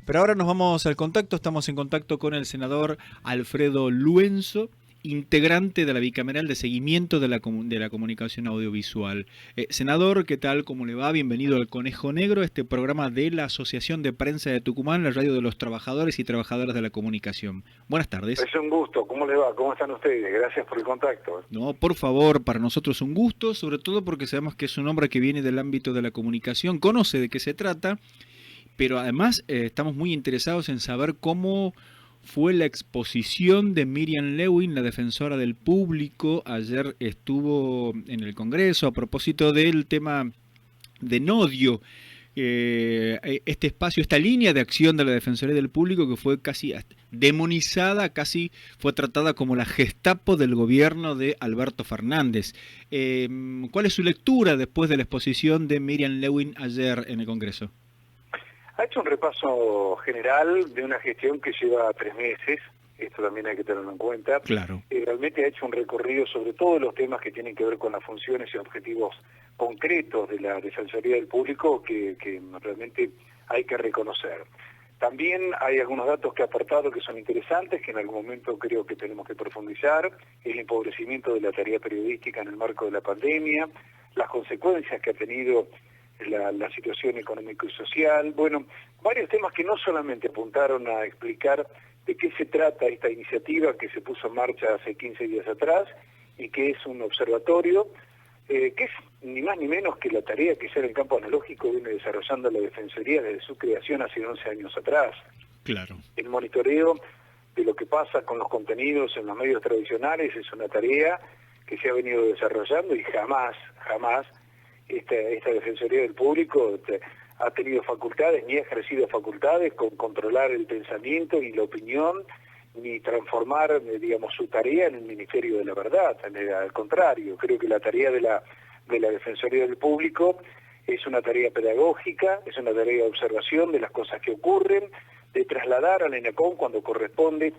Pero ahora nos vamos al contacto, estamos en contacto con el senador Alfredo Luenzo, integrante de la bicameral de seguimiento de la comunicación audiovisual. Senador, ¿qué tal? ¿Cómo le va? Bienvenido al Conejo Negro, este programa de la Asociación de Prensa de Tucumán, la radio de los trabajadores y trabajadoras de la comunicación. Buenas tardes. Es un gusto. ¿Cómo le va? ¿Cómo están ustedes? Gracias por el contacto. No, por favor, para nosotros un gusto, sobre todo porque sabemos que es un hombre que viene del ámbito de la comunicación, conoce de qué se trata, pero además estamos muy interesados en saber cómo fue la exposición de Miriam Lewin, la defensora del público. Ayer estuvo en el Congreso a propósito del tema de Nodio, este espacio, esta línea de acción de la Defensoría del Público que fue casi demonizada, casi fue tratada como la Gestapo del gobierno de Alberto Fernández. ¿Cuál es su lectura después de la exposición de Miriam Lewin ayer en el Congreso? Ha hecho un repaso general de una gestión que lleva 3 meses, esto también hay que tenerlo en cuenta. Claro. Realmente ha hecho un recorrido sobre todos los temas que tienen que ver con las funciones y objetivos concretos de la Defensoría del Público que realmente hay que reconocer. También hay algunos datos que ha aportado que son interesantes, que en algún momento creo que tenemos que profundizar: el empobrecimiento de la tarea periodística en el marco de la pandemia, las consecuencias que ha tenido la situación económica y social. Bueno, varios temas que no solamente apuntaron a explicar de qué se trata esta iniciativa que se puso en marcha hace 15 días atrás y que es un observatorio, que es ni más ni menos que la tarea que ya en el campo analógico viene desarrollando la Defensoría desde su creación hace 11 años atrás. Claro. El monitoreo de lo que pasa con los contenidos en los medios tradicionales es una tarea que se ha venido desarrollando y jamás esta Defensoría del Público ha tenido facultades, ni ha ejercido facultades con controlar el pensamiento y la opinión, ni transformar, digamos, su tarea en el Ministerio de la Verdad. Al contrario, creo que la tarea de la Defensoría del Público es una tarea pedagógica, es una tarea de observación de las cosas que ocurren, de trasladar al ENACOM cuando corresponde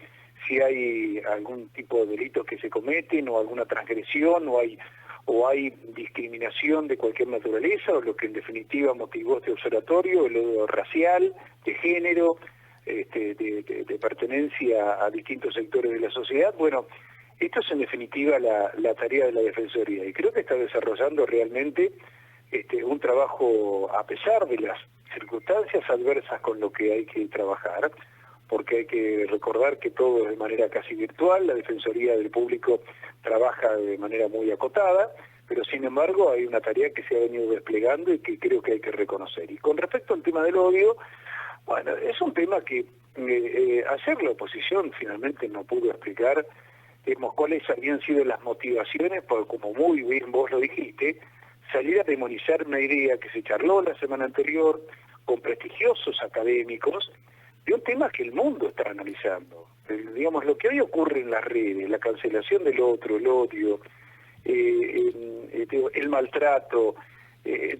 si hay algún tipo de delitos que se cometen o alguna transgresión o hay discriminación de cualquier naturaleza, o lo que en definitiva motivó este observatorio, el odio racial, de género, de pertenencia a distintos sectores de la sociedad. Bueno, esto es en definitiva la tarea de la Defensoría, y creo que está desarrollando realmente un trabajo a pesar de las circunstancias adversas con lo que hay que trabajar, porque hay que recordar que todo es de manera casi virtual. La Defensoría del Público trabaja de manera muy acotada, pero sin embargo hay una tarea que se ha venido desplegando y que creo que hay que reconocer. Y con respecto al tema del odio, bueno, es un tema que ayer la oposición finalmente no pudo explicar cuáles habían sido las motivaciones, porque como muy bien vos lo dijiste, salir a demonizar una idea que se charló la semana anterior con prestigiosos académicos, de un tema que el mundo está analizando. Digamos, lo que hoy ocurre en las redes, la cancelación del otro, el odio, el maltrato,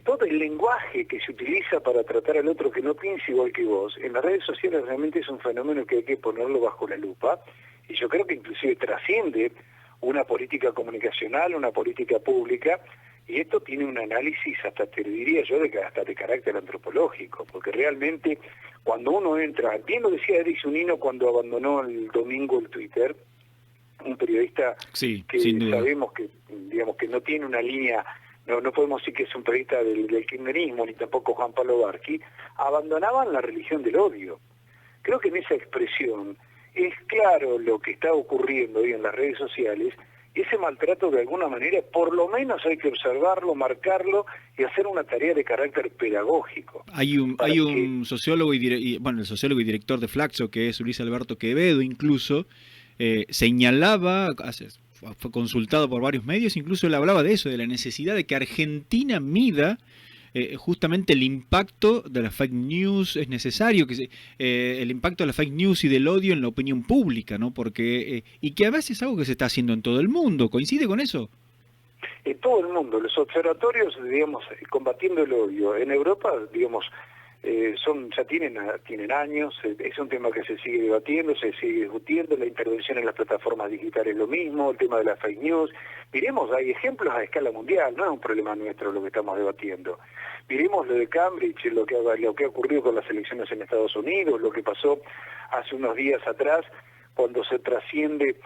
todo el lenguaje que se utiliza para tratar al otro que no piensa igual que vos, en las redes sociales realmente es un fenómeno que hay que ponerlo bajo la lupa, y yo creo que inclusive trasciende una política comunicacional, una política pública, y esto tiene un análisis, hasta te diría yo, hasta de carácter antropológico, porque realmente cuando uno entra, bien lo decía Eric Zunino cuando abandonó el domingo el Twitter, un periodista que sabemos que, digamos, que no tiene una línea, no podemos decir que es un periodista del kirchnerismo, ni tampoco Juan Pablo Barqui, abandonaban la religión del odio. Creo que en esa expresión es claro lo que está ocurriendo hoy en las redes sociales. Ese maltrato, de alguna manera, por lo menos hay que observarlo, marcarlo y hacer una tarea de carácter pedagógico. Hay un sociólogo el sociólogo y director de Flaxo, que es Luis Alberto Quevedo, incluso señalaba, fue consultado por varios medios, incluso él hablaba de eso, de la necesidad de que Argentina mida justamente el impacto de la fake news. Es necesario que el impacto de la fake news y del odio en la opinión pública, ¿no? Porque y que además es algo que se está haciendo en todo el mundo. ¿Coincide con eso? En todo el mundo, los observatorios, digamos, combatiendo el odio. En Europa, digamos, ya tienen años, es un tema que se sigue debatiendo, se sigue discutiendo, la intervención en las plataformas digitales lo mismo, el tema de las fake news. Miremos, hay ejemplos a escala mundial, no es un problema nuestro lo que estamos debatiendo. Miremos lo de Cambridge, lo que ha ocurrido con las elecciones en Estados Unidos, lo que pasó hace unos días atrás cuando se trasciende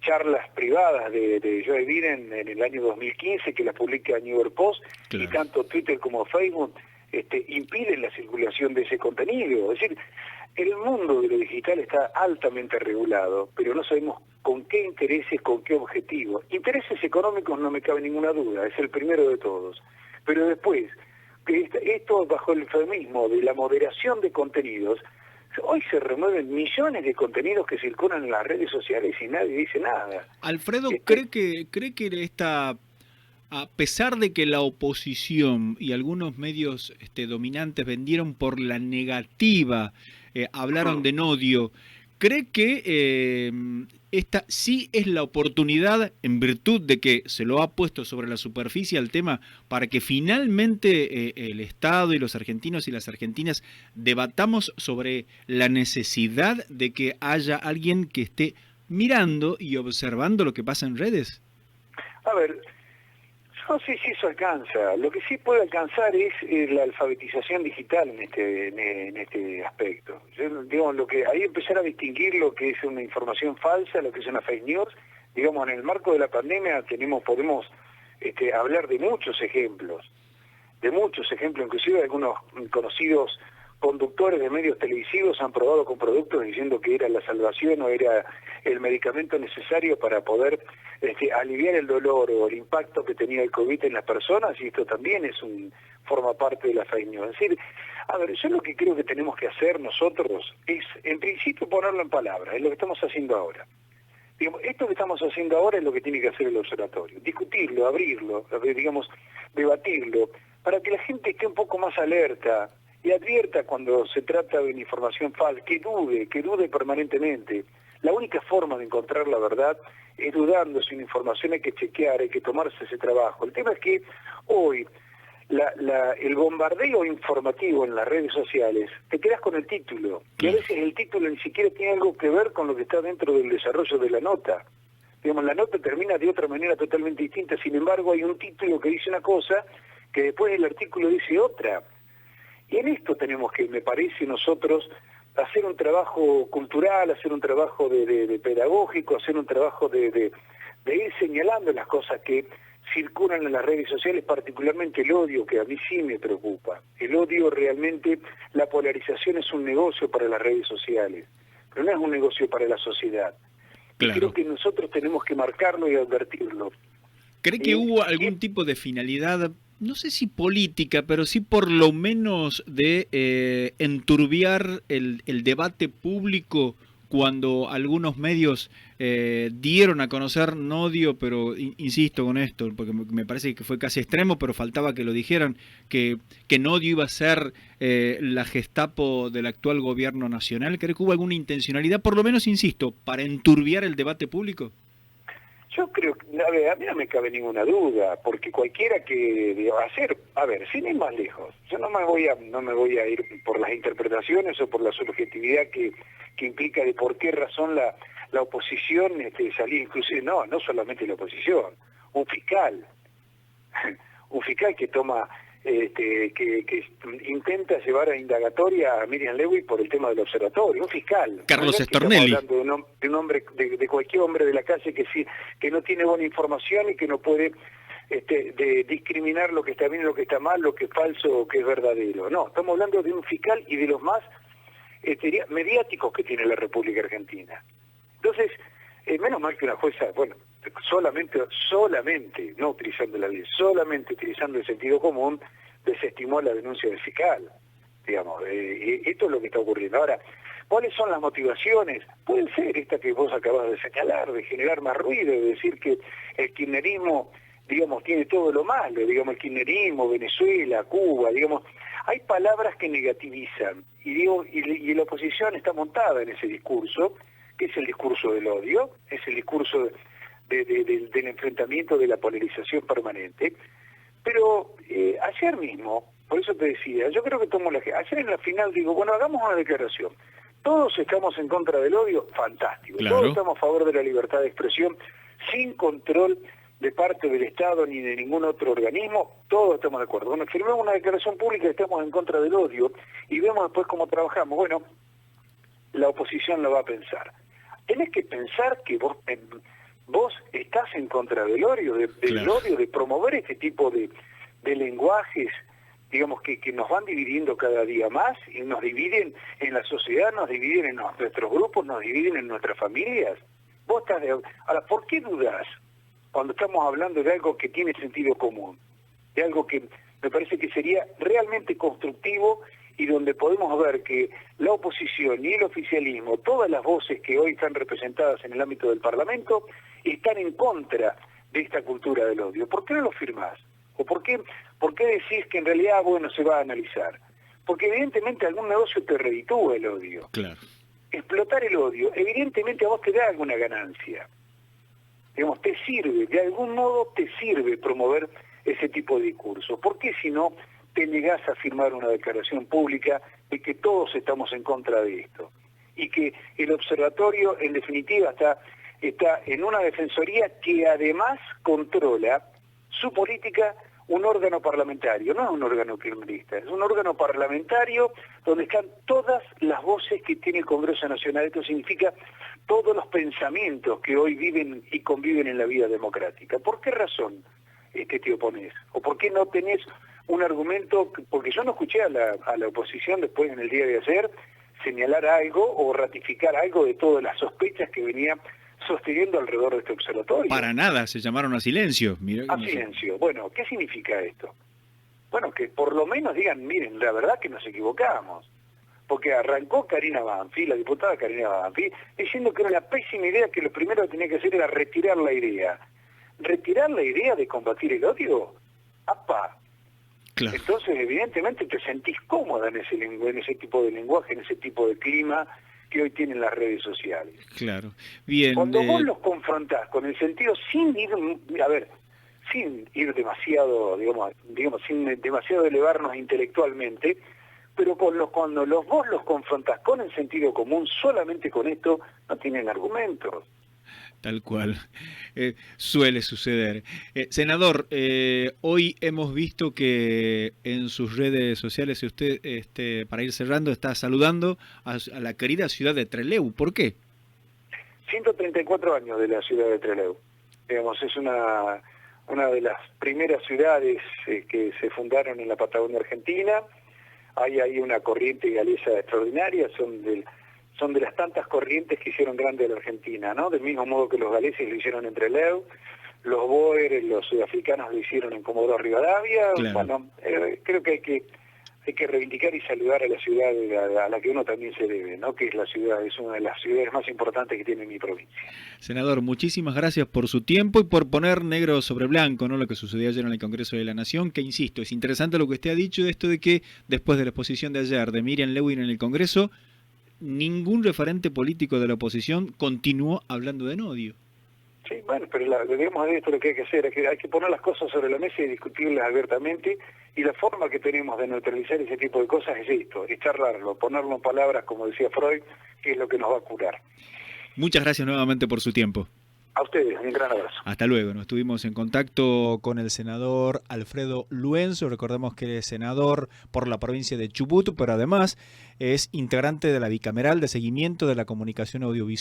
charlas privadas de Joe Biden en el año 2015 que las publica New York Post, claro. Y tanto Twitter como Facebook impiden la circulación de ese contenido. Es decir, el mundo de lo digital está altamente regulado, pero no sabemos con qué intereses, con qué objetivos. Intereses económicos no me cabe ninguna duda, es el primero de todos. Pero después, esto bajo el eufemismo de la moderación de contenidos, hoy se remueven millones de contenidos que circulan en las redes sociales y nadie dice nada. Alfredo, ¿cree que a pesar de que la oposición y algunos medios dominantes vendieron por la negativa, hablaron de odio, cree que esta sí es la oportunidad, en virtud de que se lo ha puesto sobre la superficie al tema, para que finalmente el Estado y los argentinos y las argentinas debatamos sobre la necesidad de que haya alguien que esté mirando y observando lo que pasa en redes? A ver, no sé si eso alcanza. Lo que sí puede alcanzar es la alfabetización digital en este aspecto. Digamos, ahí empezar a distinguir lo que es una información falsa, lo que es una fake news. Digamos, en el marco de la pandemia podemos hablar de muchos ejemplos, inclusive algunos conocidos conductores de medios televisivos han probado con productos diciendo que era la salvación o era el medicamento necesario para poder aliviar el dolor o el impacto que tenía el COVID en las personas, y esto también forma parte de la fake news. Es decir, a ver, yo lo que creo que tenemos que hacer nosotros es, en principio, ponerlo en palabras, es lo que estamos haciendo ahora. Digamos, esto que estamos haciendo ahora es lo que tiene que hacer el observatorio, discutirlo, abrirlo, debatirlo, para que la gente esté un poco más alerta y advierta cuando se trata de una información falsa, que dude permanentemente. La única forma de encontrar la verdad es dudando. Si una información hay que chequear, hay que tomarse ese trabajo. El tema es que hoy el bombardeo informativo en las redes sociales, te quedas con el título, y a veces el título ni siquiera tiene algo que ver con lo que está dentro del desarrollo de la nota. Digamos, la nota termina de otra manera totalmente distinta, sin embargo hay un título que dice una cosa que después el artículo dice otra. Y en esto tenemos que, me parece, nosotros hacer un trabajo cultural, hacer un trabajo de pedagógico, hacer un trabajo de ir señalando las cosas que circulan en las redes sociales, particularmente el odio, que a mí sí me preocupa. El odio realmente, la polarización es un negocio para las redes sociales, pero no es un negocio para la sociedad. Claro. Y creo que nosotros tenemos que marcarlo y advertirlo. ¿Cree que hubo algún tipo de finalidad, no sé si política, pero sí por lo menos de enturbiar el debate público cuando algunos medios dieron a conocer no odio, pero insisto con esto, porque me parece que fue casi extremo, pero faltaba que lo dijeran, que no odio iba a ser la Gestapo del actual gobierno nacional? ¿Cree que hubo alguna intencionalidad, por lo menos, insisto, para enturbiar el debate público? Yo creo que, a mí no me cabe ninguna duda, porque cualquiera que sin ir más lejos, yo no me voy a ir por las interpretaciones o por la subjetividad que implica de por qué razón la oposición salía, inclusive, no solamente la oposición, un fiscal que toma, que intenta llevar a indagatoria a Miriam Lewy por el tema del observatorio, un fiscal. Carlos Stornelli. Estamos hablando de un hombre, de cualquier hombre de la calle que no tiene buena información y que no puede de discriminar lo que está bien y lo que está mal, lo que es falso o que es verdadero. No, estamos hablando de un fiscal y de los más mediáticos que tiene la República Argentina. Entonces, menos mal que una jueza, solamente, no utilizando la ley, solamente utilizando el sentido común, desestimó la denuncia del fiscal. Digamos, esto es lo que está ocurriendo. Ahora, ¿cuáles son las motivaciones? Pueden ser esta que vos acabas de señalar, de generar más ruido, de decir que el kirchnerismo, digamos, tiene todo lo malo, digamos, el kirchnerismo, Venezuela, Cuba, digamos, hay palabras que negativizan, y la oposición está montada en ese discurso, que es el discurso del odio, es el discurso del enfrentamiento, de la polarización permanente. Pero ayer mismo, Por eso te decía, yo creo que tomo ayer en la final digo, bueno, hagamos una declaración. Todos estamos en contra del odio, fantástico. Claro. Todos estamos a favor de la libertad de expresión, sin control de parte del Estado ni de ningún otro organismo, todos estamos de acuerdo. Bueno, firmemos una declaración pública que estamos en contra del odio y vemos después cómo trabajamos. Bueno, la oposición lo va a pensar. Tenés que pensar que vos estás en contra del odio, Claro. odio, de promover este tipo de lenguajes, digamos, que nos van dividiendo cada día más y nos dividen en la sociedad, nos dividen en nuestros grupos, nos dividen en nuestras familias. Vos estás Ahora, ¿por qué dudás cuando estamos hablando de algo que tiene sentido común? De algo que me parece que sería realmente constructivo y donde podemos ver que la oposición y el oficialismo, todas las voces que hoy están representadas en el ámbito del Parlamento, están en contra de esta cultura del odio. ¿Por qué no lo firmás? ¿O por qué decís que en realidad, bueno, se va a analizar? Porque evidentemente algún negocio te reditúa el odio. Claro. Explotar el odio, evidentemente a vos te da alguna ganancia. Digamos, te sirve, de algún modo te sirve promover ese tipo de discursos. ¿Por qué si no te negás a firmar una declaración pública de que todos estamos en contra de esto? Y que el observatorio, en definitiva, está en una defensoría que además controla su política, un órgano parlamentario, no es un órgano criminalista, es un órgano parlamentario donde están todas las voces que tiene el Congreso Nacional. Esto significa todos los pensamientos que hoy viven y conviven en la vida democrática. ¿Por qué razón te opones? ¿O por qué no tenés un argumento? Porque yo no escuché a la oposición después en el día de ayer señalar algo o ratificar algo de todas las sospechas que venía sosteniendo alrededor de este observatorio. Para nada, se llamaron a silencio. Mirá A silencio. Bueno, ¿qué significa esto? Bueno, que por lo menos digan, miren, la verdad que nos equivocamos. Porque arrancó Karina Banfi, la diputada Karina Banfi, diciendo que era una pésima idea, que lo primero que tenía que hacer era retirar la idea. ¿Retirar la idea de combatir el odio? ¡Apa! Claro. Entonces, evidentemente, te sentís cómoda en ese tipo de lenguaje, en ese tipo de clima que hoy tienen las redes sociales. Claro. Bien. Cuando vos los confrontás con el sentido sin ir demasiado, digamos, sin demasiado elevarnos intelectualmente, pero cuando vos los confrontás con el sentido común, solamente con esto, no tienen argumentos. Tal cual. Suele suceder. Senador, hoy hemos visto que en sus redes sociales usted, para ir cerrando, está saludando a la querida ciudad de Trelew. ¿Por qué? 134 años de la ciudad de Trelew. Digamos, es una de las primeras ciudades que se fundaron en la Patagonia Argentina. Hay ahí una corriente galesa extraordinaria, son de las tantas corrientes que hicieron grande a la Argentina, ¿no? Del mismo modo que los galeses lo hicieron en Trelew, los bóeres, los sudafricanos lo hicieron en Comodoro Rivadavia. Claro. Bueno, creo que hay que reivindicar y saludar a la ciudad a la que uno también se debe, ¿no? Que es una de las ciudades más importantes que tiene mi provincia. Senador, muchísimas gracias por su tiempo y por poner negro sobre blanco, ¿no? Lo que sucedió ayer en el Congreso de la Nación, que insisto, es interesante lo que usted ha dicho, esto de que después de la exposición de ayer de Miriam Lewin en el Congreso, ningún referente político de la oposición continuó hablando de odio. Sí, bueno, pero digamos, esto lo que hay que hacer, es que hay que poner las cosas sobre la mesa y discutirlas abiertamente, y la forma que tenemos de neutralizar ese tipo de cosas es esto, es charlarlo, ponerlo en palabras, como decía Freud, que es lo que nos va a curar. Muchas gracias nuevamente por su tiempo. A ustedes, un gran abrazo. Hasta luego. Nos estuvimos en contacto con el senador Alfredo Luenzo. Recordemos que es senador por la provincia de Chubut, pero además es integrante de la bicameral de seguimiento de la comunicación audiovisual.